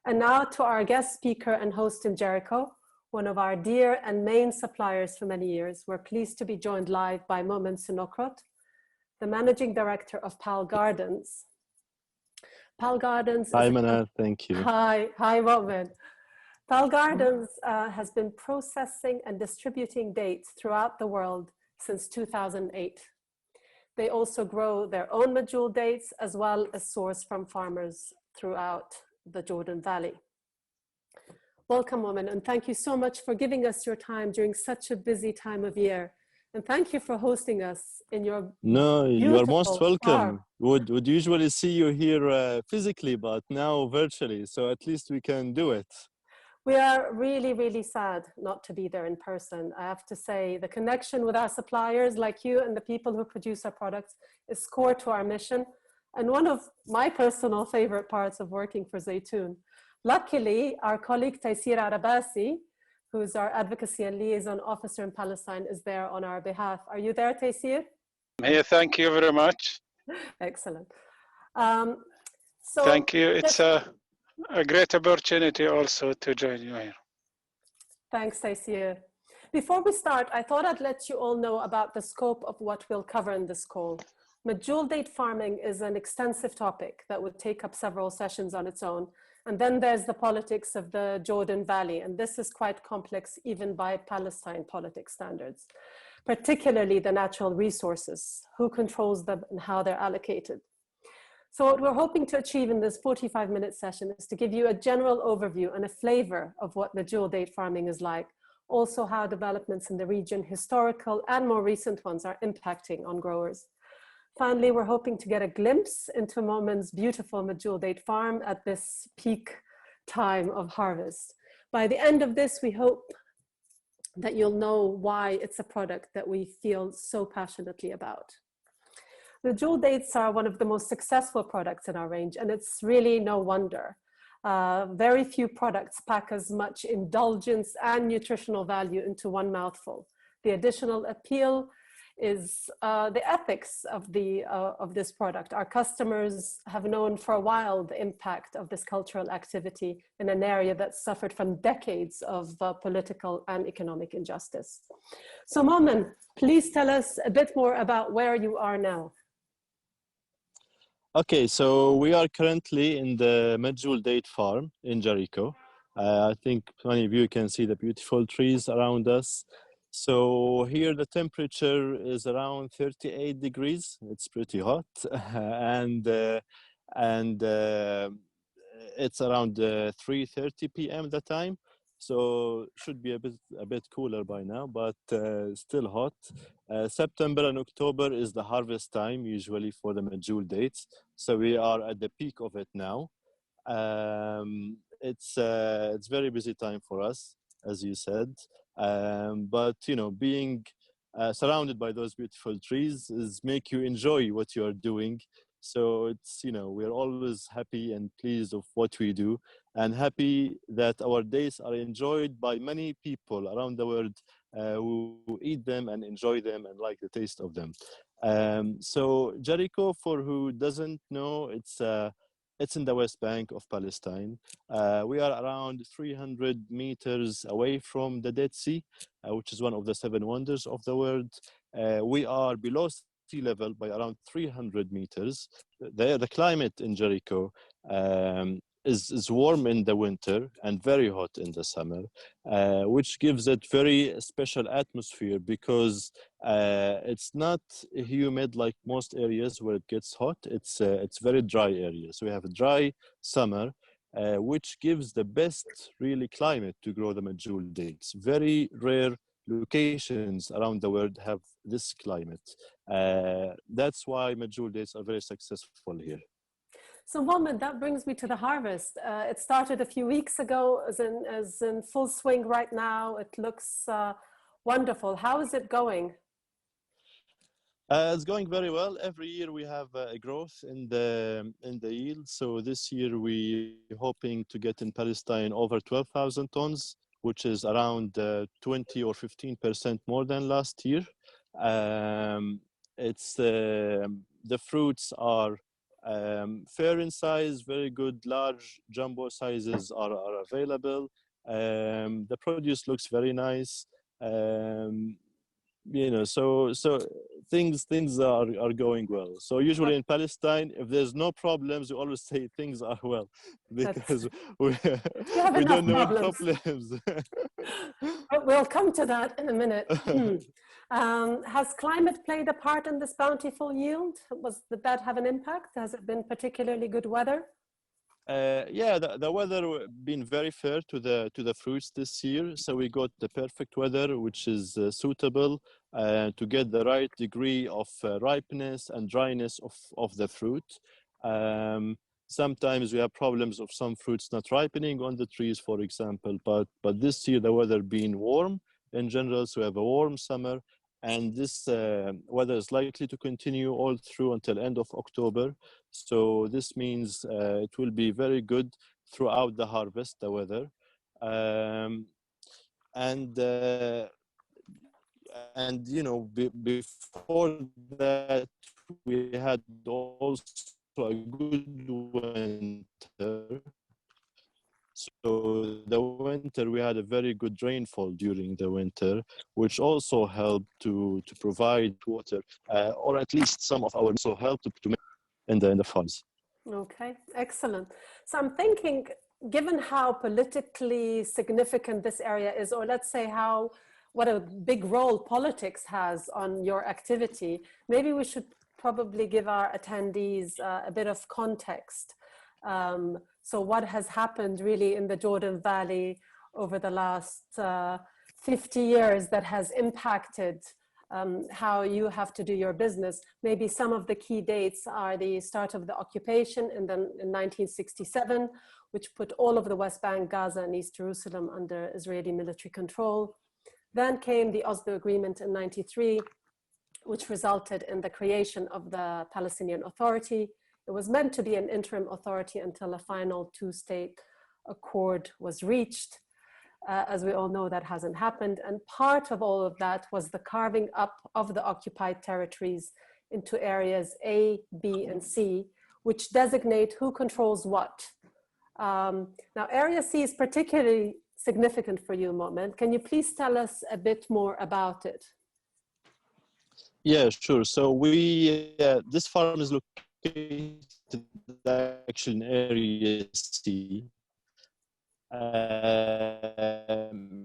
And now to our guest speaker and host in Jericho, one of our dear and main suppliers for many years. We're pleased to be joined live by Momin Sinokrot, the Managing Director of Pal Gardens. Pal Gardens. Hi, Manal. Thank you. Hi, Momin. Pal Gardens has been processing and distributing dates throughout the world since 2008. They also grow their own Medjoul dates as well as source from farmers throughout the Jordan Valley. Welcome, Momin, and thank you so much for giving us your time during such a busy time of year. And thank you for hosting us in your No, you are most welcome. farm. Would usually see you here physically, but now virtually, so at least we can do it. We are really, really sad not to be there in person. I have to say the connection with our suppliers like you and the people who produce our products is core to our mission and one of my personal favorite parts of working for Zaytoun. Luckily, our colleague Taysir Arabasi, who's our advocacy and liaison officer in Palestine, is there on our behalf. Are you there, Taysir? Here, thank you very much. Excellent. Thank you. It's a great opportunity also to join you here. Thanks, Taysir. Before we start, I thought I'd let you all know about the scope of what we'll cover in this call. Medjoul date farming is an extensive topic that would take up several sessions on its own. And then there's the politics of the Jordan Valley. And this is quite complex even by Palestine politics standards, particularly the natural resources, who controls them and how they're allocated. So what we're hoping to achieve in this 45-minute session is to give you a general overview and a flavor of what Medjoul date farming is like, also how developments in the region, historical and more recent ones, are impacting on growers. Finally, we're hoping to get a glimpse into Momin's beautiful Medjoul date farm at this peak time of harvest. By the end of this, we hope that you'll know why it's a product that we feel so passionately about. Medjoul dates are one of the most successful products in our range, and it's really no wonder. Very few products pack as much indulgence and nutritional value into one mouthful. The additional appeal is the ethics of this product. Our customers have known for a while the impact of this cultural activity in an area that suffered from decades of political and economic injustice. So Momin, please tell us a bit more about where you are now. Okay, so we are currently in the Medjoul date farm in Jericho. I think many of you can see the beautiful trees around us. So here the temperature is around 38 degrees. It's pretty hot, and it's around 3:30 p.m. the time. So should be a bit cooler by now, but still hot. September and October is the harvest time usually for the Medjoul dates. So we are at the peak of it now. It's very busy time for us, as you said. But you know, being surrounded by those beautiful trees is make you enjoy what you are doing. So it's, you know, we're always happy and pleased of what we do, and happy that our days are enjoyed by many people around the world who eat them and enjoy them and like the taste of them. So Jericho, for who doesn't know, it's in the West Bank of Palestine. We are around 300 meters away from the Dead Sea, which is one of the 7 wonders of the world. We are below sea level by around 300 meters. The climate in Jericho is warm in the winter and very hot in the summer, which gives it very special atmosphere because it's not humid like most areas where it gets hot. It's very dry area. So we have a dry summer, which gives the best really climate to grow the Medjoul dates. Very rare locations around the world have this climate. That's why Medjoul dates are very successful here. So Momin, that brings me to the harvest. It started a few weeks ago, is in full swing right now. It looks wonderful. How is it going? It's going very well. Every year we have a growth in the yield. So this year we're hoping to get in Palestine over 12,000 tons, which is around 20 or 15% more than last year. The fruits are Fair in size, very good, large jumbo sizes are available. The produce looks very nice. So things are going well. So usually in Palestine, if there's no problems, we always say things are well, because we we don't know problems. problems. We'll come to that in a minute. Has climate played a part in this bountiful yield? Did that have an impact? Has it been particularly good weather? Yeah, the weather been very fair to the fruits this year. So we got the perfect weather, which is suitable to get the right degree of ripeness and dryness of the fruit. Sometimes we have problems of some fruits not ripening on the trees, for example. But this year the weather been warm in general, so we have a warm summer, and this weather is likely to continue all through until end of October. So this means it will be very good throughout the harvest, the weather. And before that, we had also a good winter. So the winter, we had a very good rainfall during the winter, which also helped to provide water, or at least some of our also helped to make in the farms. Okay, excellent. So I'm thinking, given how politically significant this area is, or let's say what a big role politics has on your activity, maybe we should probably give our attendees a bit of context. So what has happened really in the Jordan Valley over the last 50 years that has impacted how you have to do your business. Maybe some of the key dates are the start of the occupation in 1967, which put all of the West Bank, Gaza, and East Jerusalem under Israeli military control. Then came the Oslo Agreement in 93, which resulted in the creation of the Palestinian Authority. It was meant to be an interim authority until a final two-state accord was reached. As we all know, that hasn't happened. And part of all of that was the carving up of the occupied territories into areas A, B, and C, which designate who controls what. Now, Area C is particularly significant for you, Mo'min. Can you please tell us a bit more about it? Yeah, sure. So this farm is located actually in Area C.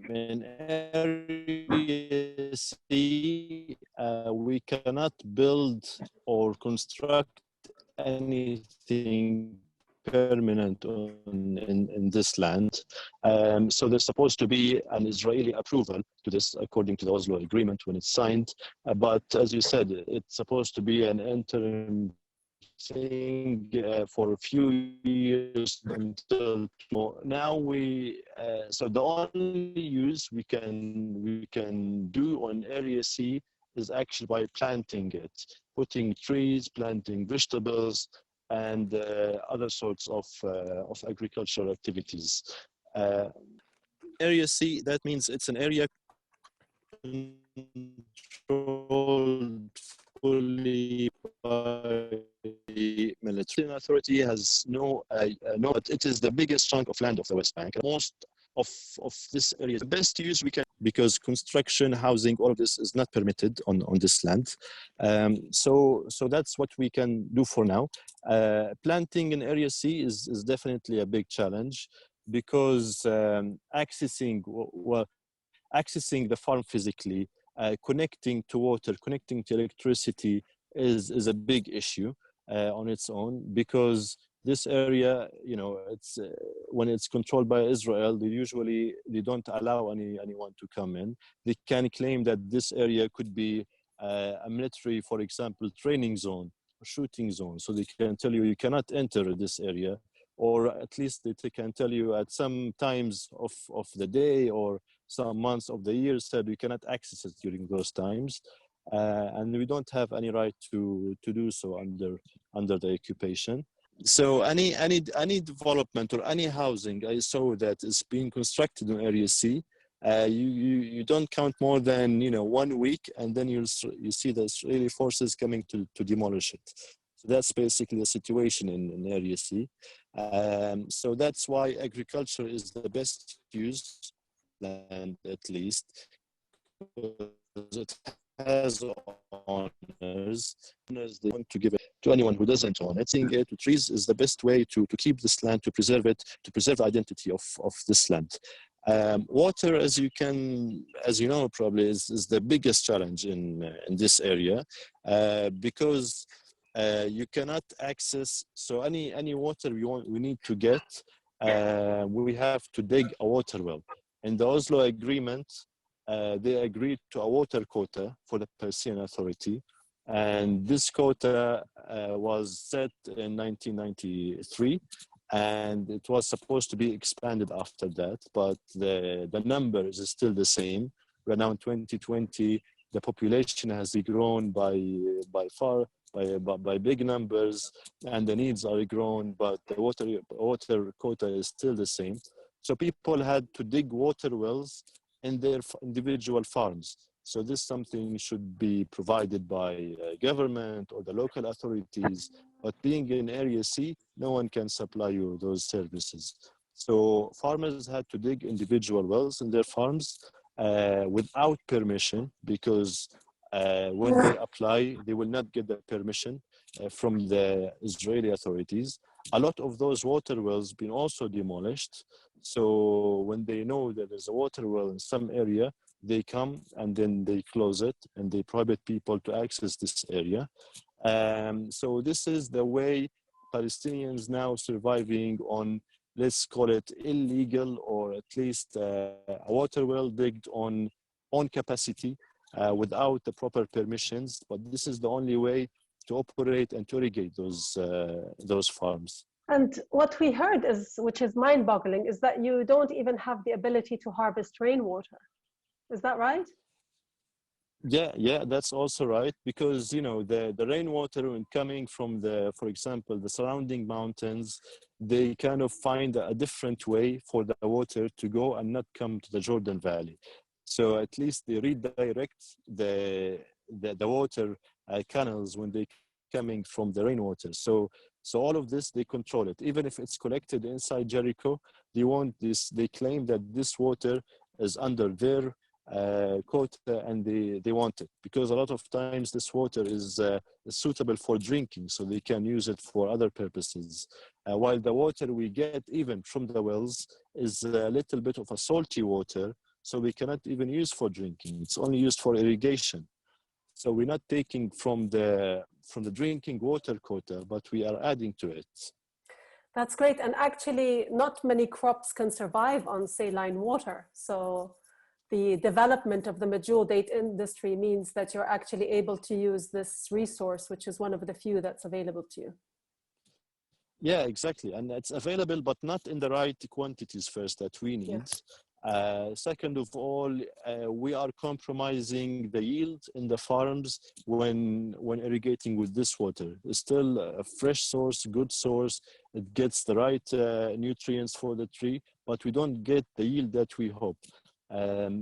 In Area C, we cannot build or construct anything permanent in this land. So there's supposed to be an Israeli approval to this according to the Oslo Agreement when it's signed. But as you said, it's supposed to be an interim thing for a few years until now. So the only use we can do on Area C is actually by planting it, putting trees, planting vegetables, and other sorts of agricultural activities. Area C, that means it's an area controlled fully by the military. The authority has but it is the biggest chunk of land of the West Bank. Most of this area, the best use we can, because construction, housing, all of this is not permitted on this land. So that's what we can do for now. Planting in Area C is definitely a big challenge, because accessing the farm physically, connecting to water, connecting to electricity is a big issue on its own, because this area, it's when it's controlled by Israel, they don't allow anyone to come in. They can claim that this area could be a military, for example, training zone or shooting zone. So they can tell you cannot enter this area, or at least they can tell you at some times of the day or some months of the year said we cannot access it during those times, and we don't have any right to do so under the occupation. So any development or any housing I saw that is being constructed in Area C, you don't count more than 1 week, and then you see the Israeli forces coming to demolish it. So that's basically the situation in Area C. So that's why agriculture is the best use land, at least, because it has owners. They want to give it to anyone who doesn't own it. Seeing it to trees is the best way to keep this land, to preserve it, to preserve the identity of this land. Water, as you know, probably is the biggest challenge in this area, because you cannot access. So any water we need to get, we have to dig a water well. In the Oslo Agreement, they agreed to a water quota for the Palestinian Authority, and this quota was set in 1993. And it was supposed to be expanded after that, but the numbers is still the same. We're now in 2020. The population has grown by big numbers, and the needs are grown, but the water quota is still the same. So people had to dig water wells in their individual farms. So this is something should be provided by government or the local authorities. But being in Area C, no one can supply you those services. So farmers had to dig individual wells in their farms without permission, because when they apply, they will not get the permission from the Israeli authorities. A lot of those water wells been also demolished. So when they know that there's a water well in some area, they come and then they close it and they prohibit people to access this area. So this is the way Palestinians now surviving on, let's call it illegal, or at least a water well digged on capacity without the proper permissions. But this is the only way to operate and to irrigate those farms. And what we heard is, which is mind-boggling, is that you don't even have the ability to harvest rainwater. Is that right? Yeah, that's also right, because the rainwater, when coming from for example, the surrounding mountains, they kind of find a different way for the water to go and not come to the Jordan Valley. So at least they redirect the water canals when they coming from the rainwater. So all of this, they control it. Even if it's collected inside Jericho, they claim that this water is under their quota, and they want it, because a lot of times this water is suitable for drinking, so they can use it for other purposes, while the water we get even from the wells is a little bit of a salty water, so we cannot even use for drinking. It's only used for irrigation. So we're not taking from the drinking water quota, but we are adding to it. That's great. And actually, not many crops can survive on saline water. So the development of the Medjool date industry means that you're actually able to use this resource, which is one of the few that's available to you. Yeah, exactly. And it's available, but not in the right quantities first that we need. Yeah. Second of all, we are compromising the yield in the farms when irrigating with this water. It's still a fresh source, good source. It gets the right nutrients for the tree, but we don't get the yield that we hope.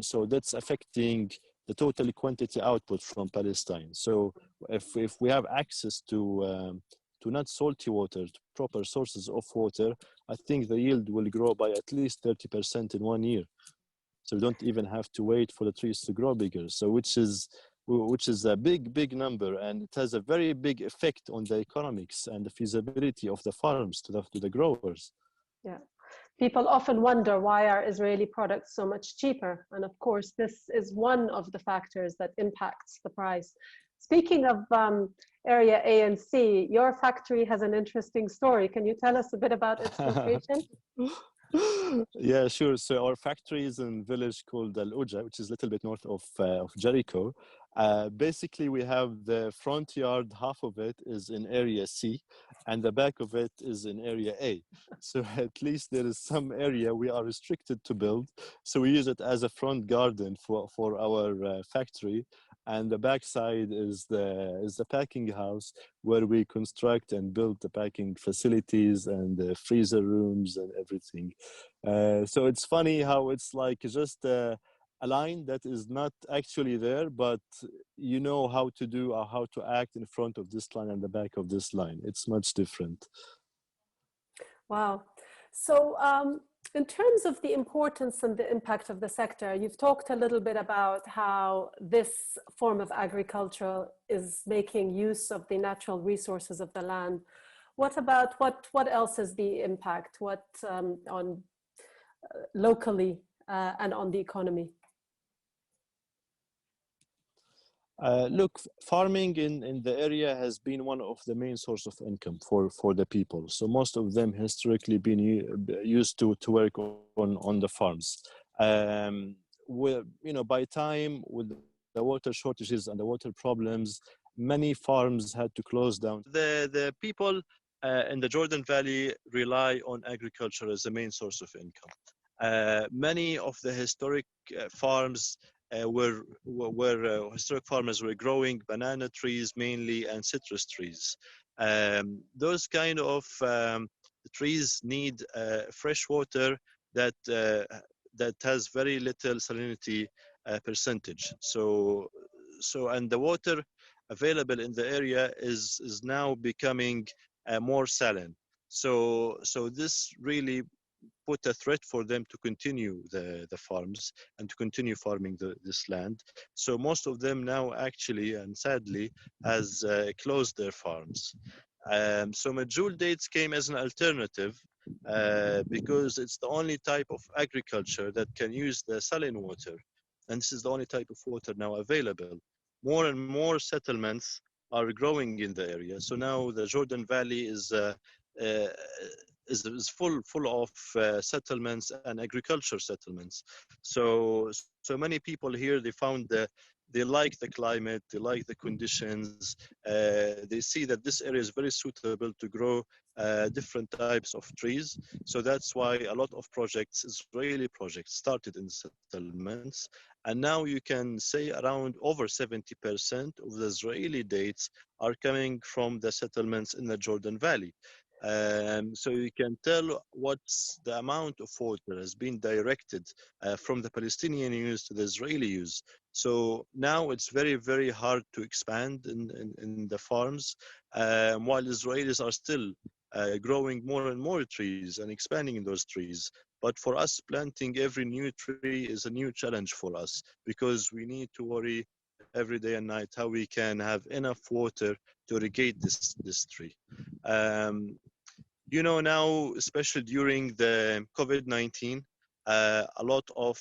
So that's affecting the total quantity output from Palestine. So if we have access to not salty water, to proper sources of water, I think the yield will grow by at least 30% in 1 year. So we don't even have to wait for the trees to grow bigger. So which is a big number, and it has a very big effect on the economics and the feasibility of the farms to the growers. Yeah. People often wonder, why are Israeli products so much cheaper? And of course, this is one of the factors that impacts the price. Speaking of Area A and C, your factory has an interesting story. Can you tell us a bit about its location? Yeah, sure. So our factory is in a village called Al Uja, which is a little bit north of Jericho. Basically, we have the front yard, half of it is in Area C, and the back of it is in Area A. So at least there is some area we are restricted to build. So we use it as a front garden for our factory. And the backside is the packing house, where we construct and build the packing facilities and the freezer rooms and everything. So it's funny how it's like just a a line that is not actually there, but you know how to do or how to act in front of this line and the back of this line. It's much different. Wow. So in terms of the importance and the impact of the sector, you've talked a little bit about how this form of agriculture is making use of the natural resources of the land. What about, what else is the impact? What on locally and on the economy? Look, farming in the area has been one of the main source of income for the people. So most of them historically been used to work on the farms. By time with the water shortages and the water problems, many farms had to close down. The people in the Jordan Valley rely on agriculture as the main source of income. Many of the historic farms where historic farmers were growing banana trees mainly and citrus trees. Those kind of trees need fresh water that has very little salinity percentage. So and the water available in the area is now becoming more saline. So this really put a threat for them to continue the farms and to continue farming this land. So most of them now actually and sadly has closed their farms. So Medjoul dates came as an alternative because it's the only type of agriculture that can use the saline water. And this is the only type of water now available. More and more settlements are growing in the area. So now the Jordan Valley is full of settlements and agriculture settlements. So many people here, they like the climate, they like the conditions. They see that this area is very suitable to grow different types of trees. So that's why a lot of projects, Israeli projects, started in settlements. And now you can say around over 70% of the Israeli dates are coming from the settlements in the Jordan Valley. So you can tell what's the amount of water has been directed from the Palestinian use to the Israeli use. So now it's very, very hard to expand in the farms, while Israelis are still growing more and more trees and expanding in those trees. But for us, planting every new tree is a new challenge for us because we need to worry every day and night how we can have enough water to irrigate this tree. Now, especially during the COVID-19, a lot of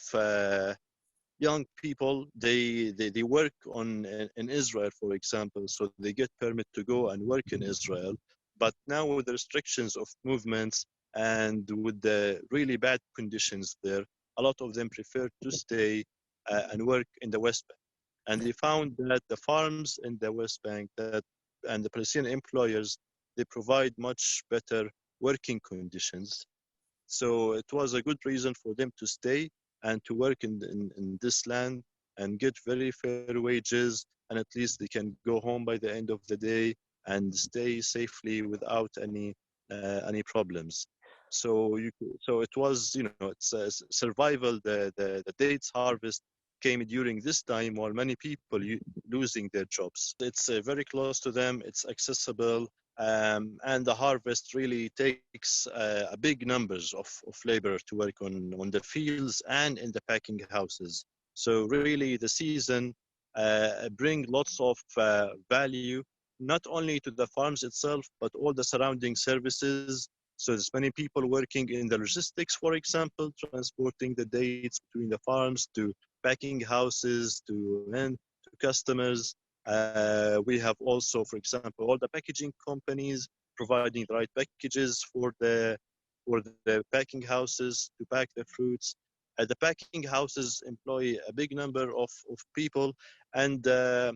young people, they work in Israel, for example, so they get permit to go and work in Israel. But now with the restrictions of movements and with the really bad conditions there, a lot of them prefer to stay and work in the West Bank. And they found that the farms in the West Bank and the Palestinian employers, they provide much better working conditions. So it was a good reason for them to stay and to work in this land and get very fair wages, and at least they can go home by the end of the day and stay safely without any problems. So it was, it's a survival. The dates harvest came during this time while many people losing their jobs. It's very close to them. It's accessible. And the harvest really takes a big numbers of labor to work on the fields and in the packing houses. So really the season bring lots of value, not only to the farms itself, but all the surrounding services. So there's many people working in the logistics, for example, transporting the dates between the farms to packing houses to customers. We have also, for example, all the packaging companies providing the right packages for the packing houses to pack the fruits. The packing houses employ a big number of people, and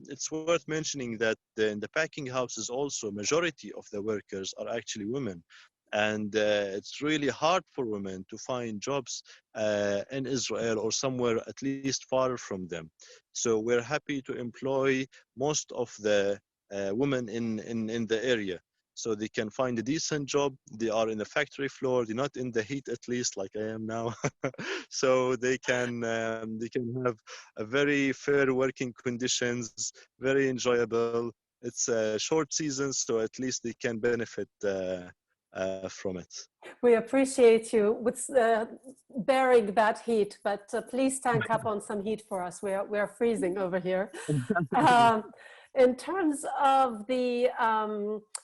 it's worth mentioning that in the packing houses also, majority of the workers are actually women. And it's really hard for women to find jobs in Israel or somewhere at least far from them. So we're happy to employ most of the women in the area. so they can find a decent job. They are in the factory floor. They're not in the heat, at least, like I am now. So they can have a very fair working conditions, very enjoyable. It's a short season, so at least they can benefit from it. We appreciate you with bearing that heat, but please tank up on some heat for us. We are freezing over here. In terms of the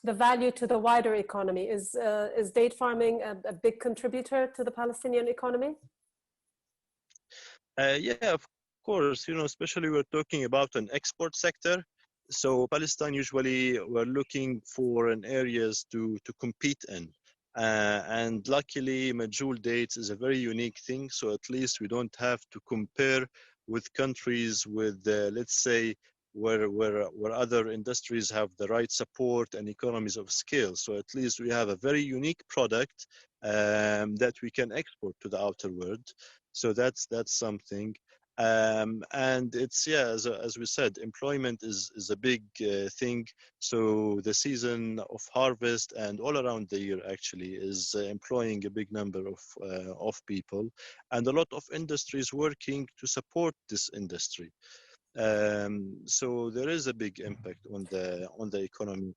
value to the wider economy, is date farming a big contributor to the Palestinian economy? Yeah, of course. Especially we're talking about an export sector. So Palestine usually we're looking for an areas to compete in. And luckily, Medjool dates is a very unique thing. So at least we don't have to compare with countries with, let's say, where other industries have the right support and economies of scale. So at least we have a very unique product that we can export to the outer world. So that's something. And it's, yeah, as we said, employment is a big thing. So the season of harvest and all around the year actually is employing a big number of people, and a lot of industries working to support this industry. So there is a big impact on the economy.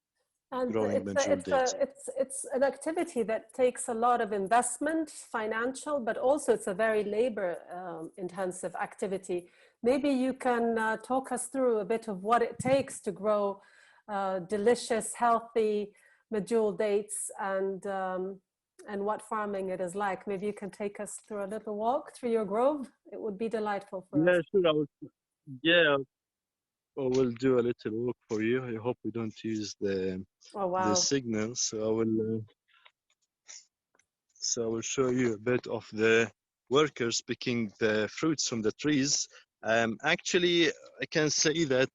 And Growing Medjool dates. it's an activity that takes a lot of investment, financial, but also it's a very labor intensive activity. Maybe you can talk us through a bit of what it takes to grow delicious, healthy Medjool dates, and what farming it is like. Maybe you can take us through a little walk through your grove. It would be delightful for us. Yeah, sure. Yeah, I will do a little walk for you. I hope we don't use the Oh, wow. signal. So I will show you a bit of the workers picking the fruits from the trees. Actually, I can say that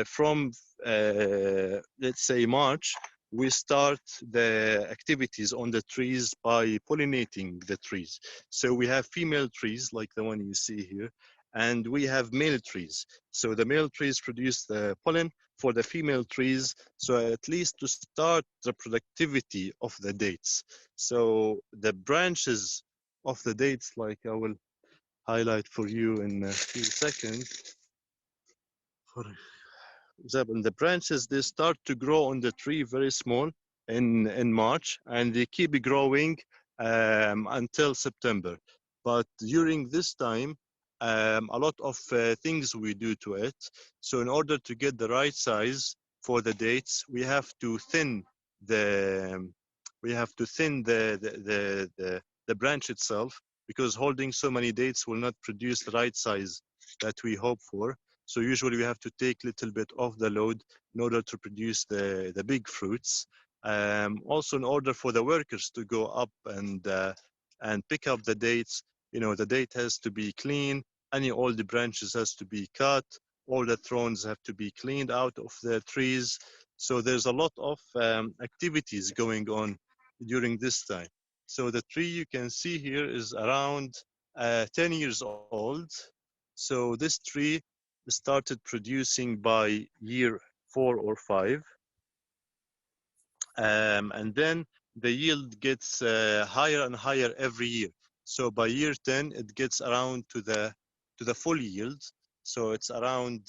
from let's say March, we start the activities on the trees by pollinating the trees. So we have female trees like the one you see here, and we have male trees. So the male trees produce the pollen for the female trees, so at least to start the productivity of the dates. So the branches of the dates, like I will highlight for you in a few seconds. For example, the branches, they start to grow on the tree very small in March, and they keep growing until September. But during this time, a lot of things we do to it. So in order to get the right size for the dates, we have to thin the the branch itself, because holding so many dates will not produce the right size that we hope for. So usually we have to take a little bit off the load in order to produce the big fruits. Also, in order for the workers to go up and pick up the dates, the date has to be clean. Any old branches has to be cut. All the thorns have to be cleaned out of the trees. So there's a lot of activities going on during this time. So the tree you can see here is around 10 years old. So this tree started producing by year 4 or 5, and then the yield gets higher and higher every year. So by year 10, it gets around to the full yield. So it's around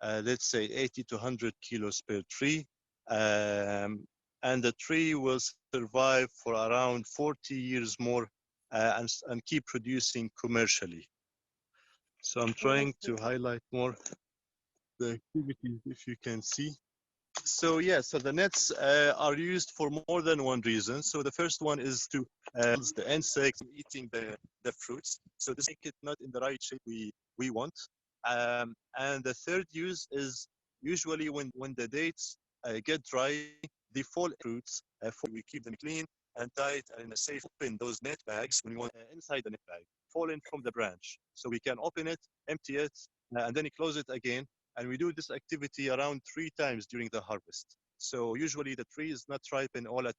let's say 80 to 100 kilos per tree, and the tree will survive for around 40 years more and keep producing commercially. So I'm trying to highlight more the activities, if you can see. So yeah, so the nets are used for more than one reason. So the first one is to the insects eating the fruits. So this make it not in the right shape we want. And the third use is usually when the dates get dry, they fall fruits. We keep them clean and tight and in a safe. Open those net bags when you want inside the net bag, fallen from the branch. So we can open it, empty it, and then close it again. And we do this activity around 3 times during the harvest. So usually the tree is not ripen all at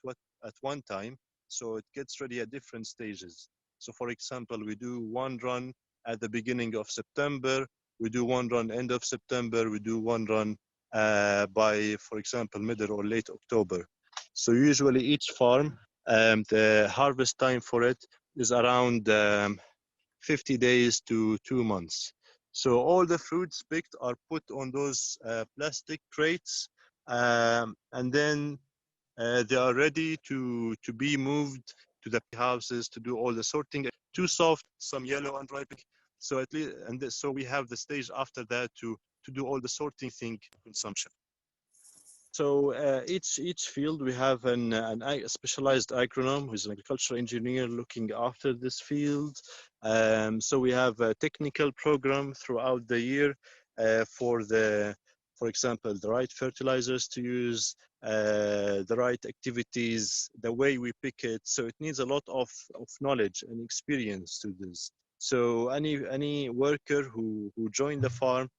one time. So it gets ready at different stages. So for example, we do one run at the beginning of September. We do one run end of September. We do one run by, for example, middle or late October. So usually each farm, the harvest time for it is around 50 days to 2 months. So all the fruits picked are put on those plastic crates, and then they are ready to be moved to the houses to do all the sorting. Too soft, some yellow and ripe. So at least, so we have the stage after that to do all the sorting thing consumption. So each field we have a specialized agronom who's an agricultural engineer looking after this field. So we have a technical program throughout the year for example, the right fertilizers to use, the right activities, the way we pick it. So it needs a lot of knowledge and experience to this. So any worker who join the farm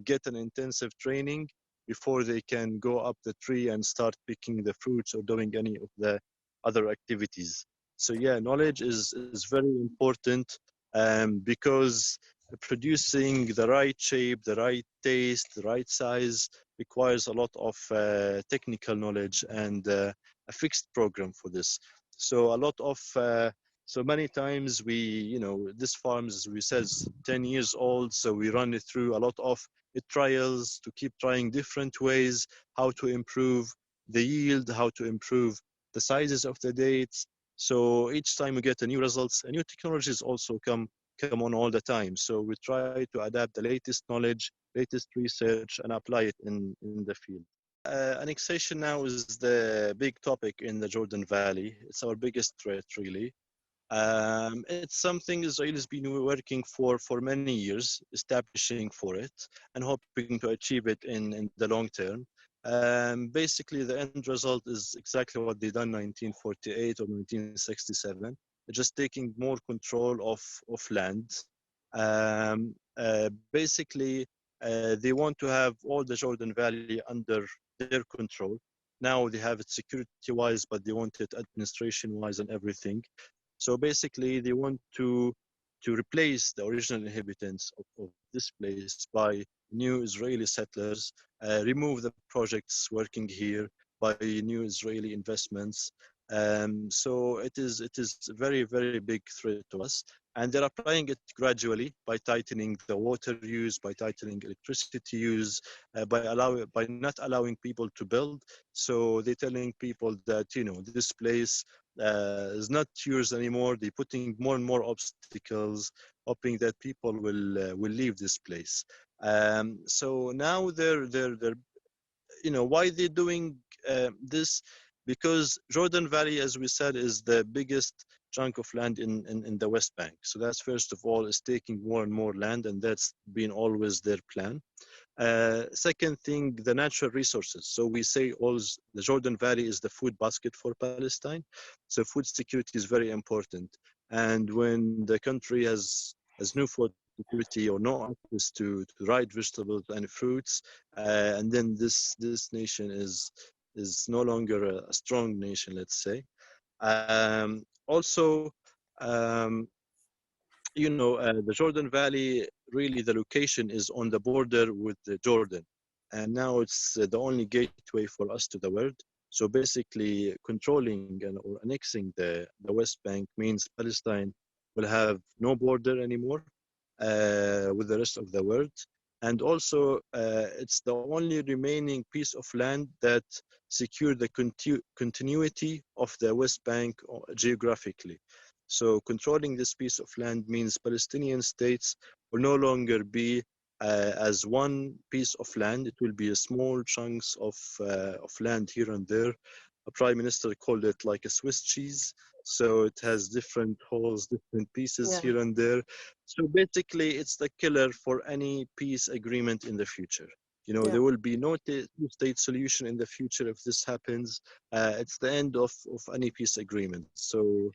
get an intensive training before they can go up the tree and start picking the fruits or doing any of the other activities. So yeah, knowledge is very important, because producing the right shape, the right taste, the right size requires a lot of technical knowledge and a fixed program for this. So a lot of so many times this farm, as we said, is 10 years old, so we run it through a lot of trials to keep trying different ways how to improve the yield, how to improve the sizes of the dates. So each time we get a new results, and new technologies also come on all the time. So we try to adapt the latest knowledge, latest research, and apply it in the field. Annexation now is the big topic in the Jordan Valley. It's our biggest threat, really. It's something Israel's been working for many years, establishing for it and hoping to achieve it in the long term. Basically, the end result is exactly what they done in 1948 or 1967, just taking more control of land. Basically, they want to have all the Jordan Valley under their control. Now they have it security-wise, but they want it administration-wise and everything. So basically, they want to replace the original inhabitants of this place by new Israeli settlers, remove the projects working here by new Israeli investments. So it is a very, very big threat to us. And they're applying it gradually by tightening the water use, by tightening electricity use, by not allowing people to build. So they're telling people that, this place is not yours anymore. They're putting more and more obstacles, hoping that people will leave this place. So now they're why they're doing this, because Jordan Valley, as we said, is the biggest chunk of land in the West Bank. So that's, first of all, is taking more and more land, and that's been always their plan. Second thing, the natural resources. So we say always the Jordan Valley is the food basket for Palestine. So food security is very important. And when the country has no food security or no access to right vegetables and fruits, and then this nation is no longer a strong nation, let's say. Also, the Jordan Valley, really the location is on the border with Jordan. And now it's the only gateway for us to the world. So basically controlling or annexing the West Bank means Palestine will have no border anymore with the rest of the world. And also it's the only remaining piece of land that secure the continuity of the West Bank geographically. So controlling this piece of land means Palestinian states will no longer be as one piece of land. It will be a small chunks of land here and there. A prime minister called it like a Swiss cheese. So it has different holes, different pieces here and there. So basically, it's the killer for any peace agreement in the future. There will be no two-state solution in the future if this happens. It's the end of any peace agreement. So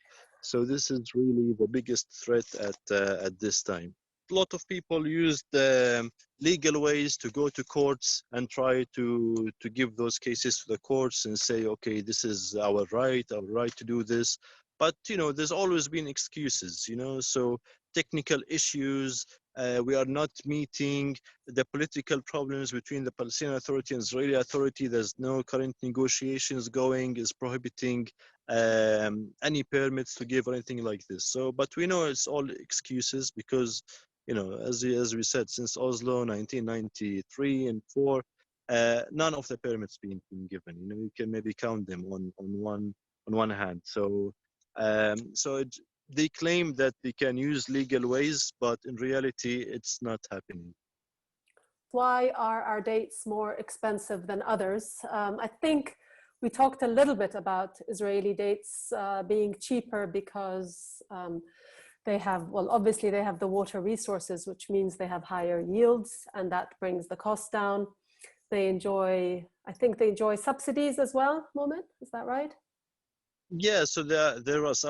this is really the biggest threat at this time. A lot of people use the legal ways to go to courts and try to give those cases to the courts and say, okay, this is our right to do this. But, there's always been excuses, so technical issues, We are not meeting the political problems between the Palestinian Authority and Israeli Authority. There's no current negotiations going, is prohibiting any permits to give or anything like this. So, but we know it's all excuses because, you know, as we said, since Oslo 1993 and 4, none of the permits being given. You know, you can maybe count them on one hand. So, they claim that they can use legal ways, but in reality, it's not happening. Why are our dates more expensive than others? I think we talked a little bit about Israeli dates being cheaper because they have, well, obviously they have the water resources, which means they have higher yields, and that brings the cost down. They enjoy, I think they enjoy subsidies as well, Momin, is that right? Yeah, so there was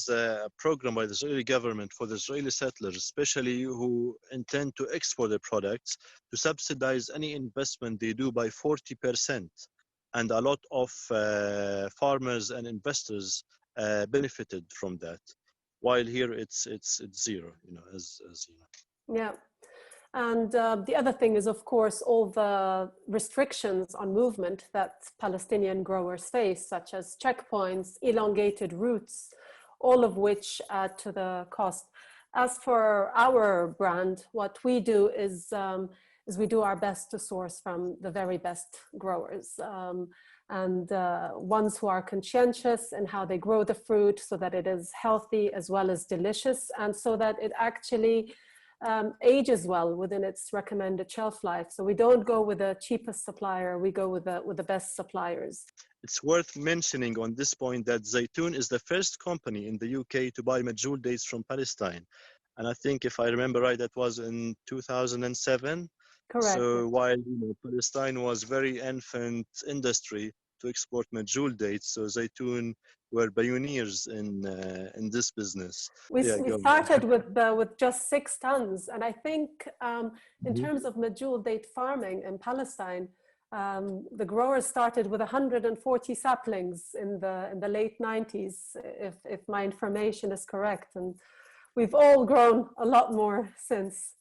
a program by the Israeli government for the Israeli settlers, especially who intend to export their products, to subsidize any investment they do by 40%. And a lot of farmers and investors benefited from that, while here it's zero, you know, as you know. Yeah. And the other thing is, of course, all the restrictions on movement that Palestinian growers face, such as checkpoints, elongated routes, all of which add to the cost. As for our brand, what we do is we do our best to source from the very best growers and ones who are conscientious in how they grow the fruit so that it is healthy as well as delicious, and so that it actually ages well within its recommended shelf life. So we don't go with the cheapest supplier, we go with the best suppliers. It's worth mentioning on this point that Zaytoun is the first company in the UK to buy Medjoul dates from Palestine. And I think, if I remember right, that was in 2007. Correct. So while, you know, Palestine was very infant industry to export Medjoul dates, so Zaytoun were pioneers in this business. We started with just 6 tons, and I think in terms of Medjoul date farming in Palestine, the growers started with 140 saplings in the late 90s, if my information is correct, and we've all grown a lot more since.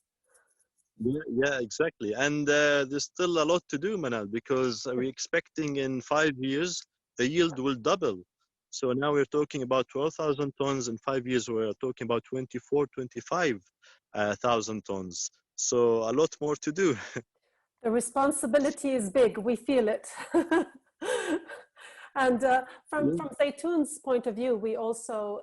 Yeah, exactly. And there's still a lot to do, Manal, because we're expecting in 5 years the yield will double. So now we're talking about 12,000 tons. In 5 years, we're talking about 25,000 tons. So a lot more to do. The responsibility is big. We feel it. And from Zaytoun's point of view, we also,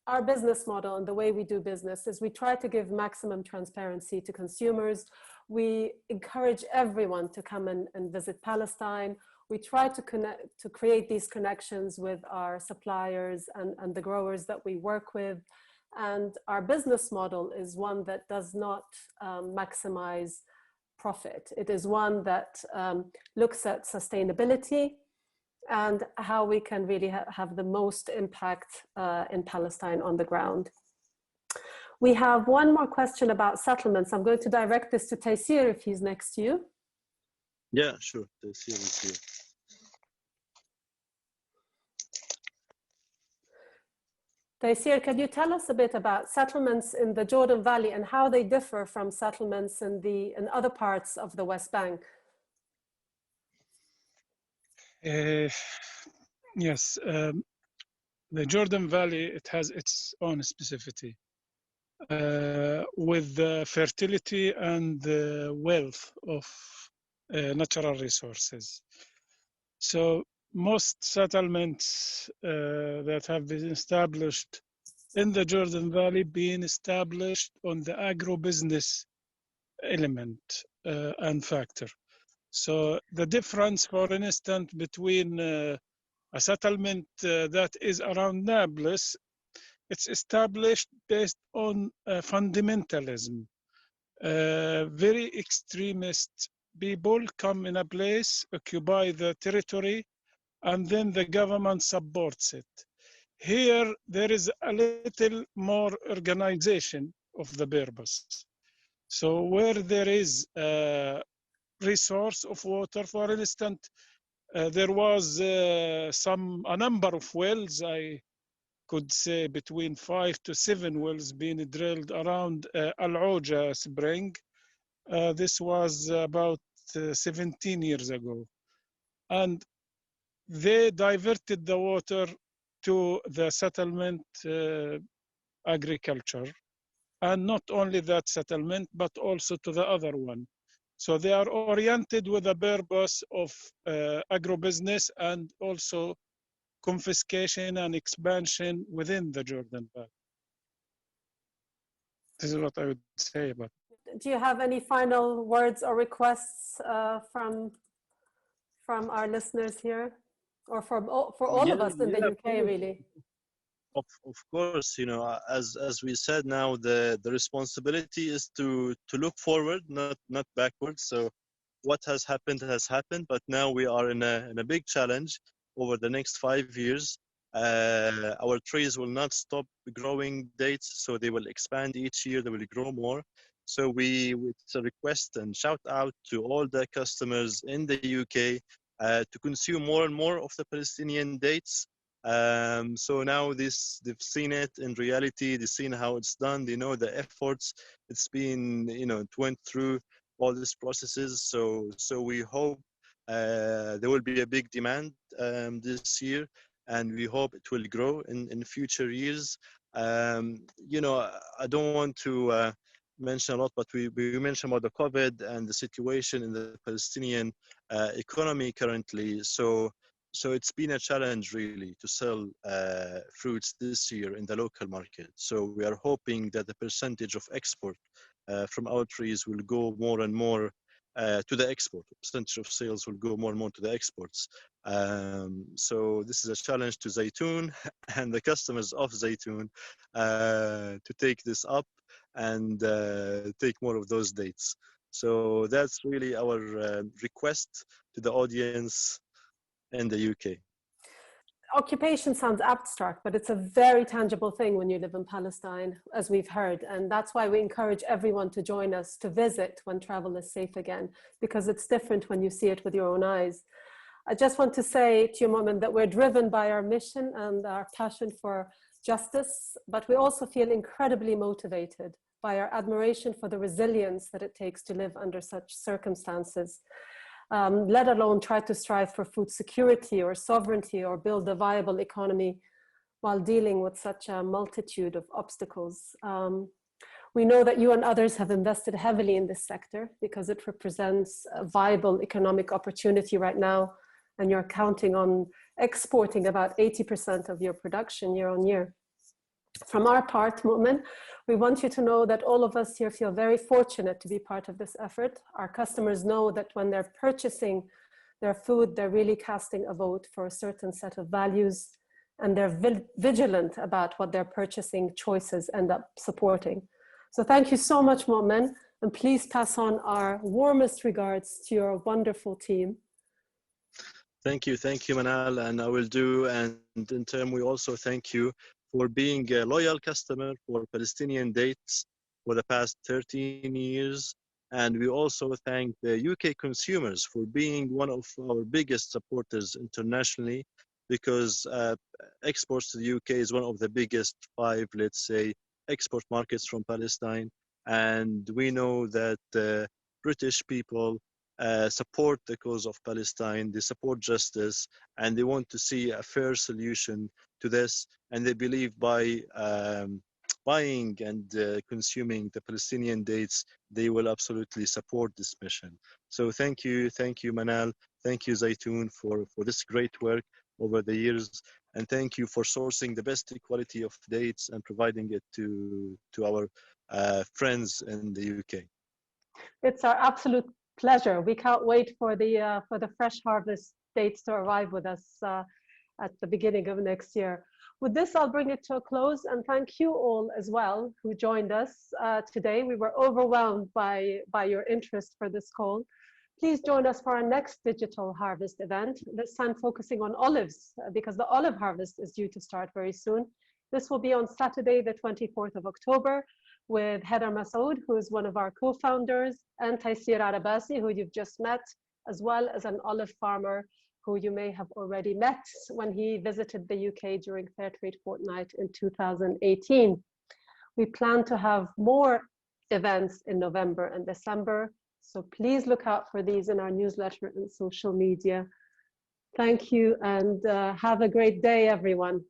our business model and the way we do business is we try to give maximum transparency to consumers. We encourage everyone to come and visit Palestine. We try to create these connections with our suppliers and the growers that we work with. And our business model is one that does not maximize profit. It is one that looks at sustainability and how we can really have the most impact in Palestine on the ground. We have one more question about settlements. I'm going to direct this to Taysir if he's next to you. Yeah, sure. Taysir is here. Taysir, can you tell us a bit about settlements in the Jordan Valley and how they differ from settlements in other parts of the West Bank? Yes, the Jordan Valley, it has its own specificity with the fertility and the wealth of natural resources. So most settlements that have been established in the Jordan Valley being established on the agribusiness element and factor. So the difference, for instance, between a settlement that is around Nablus, it's established based on fundamentalism. Very extremist people come in a place, occupy the territory, and then the government supports it. Here, there is a little more organization of the purpose. So where there is a resource of water, for instance, there was a number of wells, I could say between 5 to 7 wells being drilled around Al-Oja spring. This was about 17 years ago. And they diverted the water to the settlement agriculture. And not only that settlement, but also to the other one. So they are oriented with a purpose of agribusiness and also confiscation and expansion within the Jordan Valley. This is what I would say about it. Do you have any final words or requests from our listeners here, or for all of us in the UK, really? Of course, you know, as we said, now the responsibility is to look forward, not backwards. So what has happened, but now we are in a big challenge over the next 5 years. Our trees will not stop growing dates, so they will expand each year. They will grow more. So it's a request and shout out to all the customers in the UK to consume more and more of the Palestinian dates. So now they've seen it in reality. They've seen how it's done. They know the efforts. It's been, you know, it went through all these processes. So we hope there will be a big demand this year, and we hope it will grow in future years. You know, I don't want to mention a lot, but we mentioned about the COVID and the situation in the Palestinian economy currently. So it's been a challenge really to sell fruits this year in the local market. So we are hoping that the percentage of export from our trees will go more and more to the export. The percentage of sales will go more and more to the exports. So this is a challenge to Zaytoun and the customers of Zaytoun to take this up and take more of those dates. So that's really our request to the audience in the UK. Occupation sounds abstract, but it's a very tangible thing when you live in Palestine, as we've heard. And that's why we encourage everyone to join us to visit when travel is safe again, because it's different when you see it with your own eyes. I just want to say to you, Momin, that we're driven by our mission and our passion for justice, but we also feel incredibly motivated by our admiration for the resilience that it takes to live under such circumstances. Let alone try to strive for food security or sovereignty or build a viable economy while dealing with such a multitude of obstacles. We know that you and others have invested heavily in this sector because it represents a viable economic opportunity right now, and you're counting on exporting about 80% of your production year on year. From our part, Mu'min, we want you to know that all of us here feel very fortunate to be part of this effort. Our customers know that when they're purchasing their food, they're really casting a vote for a certain set of values, and they're vigilant about what their purchasing choices end up supporting. So thank you so much, Mu'min, and please pass on our warmest regards to your wonderful team. Thank you, Manal, and I will do. And in turn, we also thank you for being a loyal customer for Palestinian dates for the past 13 years. And we also thank the UK consumers for being one of our biggest supporters internationally, because exports to the UK is one of the biggest 5, let's say, export markets from Palestine. And we know that British people support the cause of Palestine, they support justice, and they want to see a fair solution to this. And they believe by buying and consuming the Palestinian dates, they will absolutely support this mission. So thank you, Manal. Thank you, Zaytoun, for this great work over the years. And thank you for sourcing the best quality of dates and providing it to our friends in the UK. It's our absolute pleasure. We can't wait for the fresh harvest dates to arrive with us at the beginning of next year. With this, I'll bring it to a close, and thank you all as well who joined us today. We were overwhelmed by your interest for this call. Please join us for our next digital harvest event, this time focusing on olives, because the olive harvest is due to start very soon. This will be on Saturday, the 24th of October, with Heather Masoud, who is one of our co-founders, and Taysir Arabasi, who you've just met, as well as an olive farmer who you may have already met when he visited the UK during Fair Trade Fortnight in 2018. We plan to have more events in November and December, so please look out for these in our newsletter and social media. Thank you, and have a great day, everyone.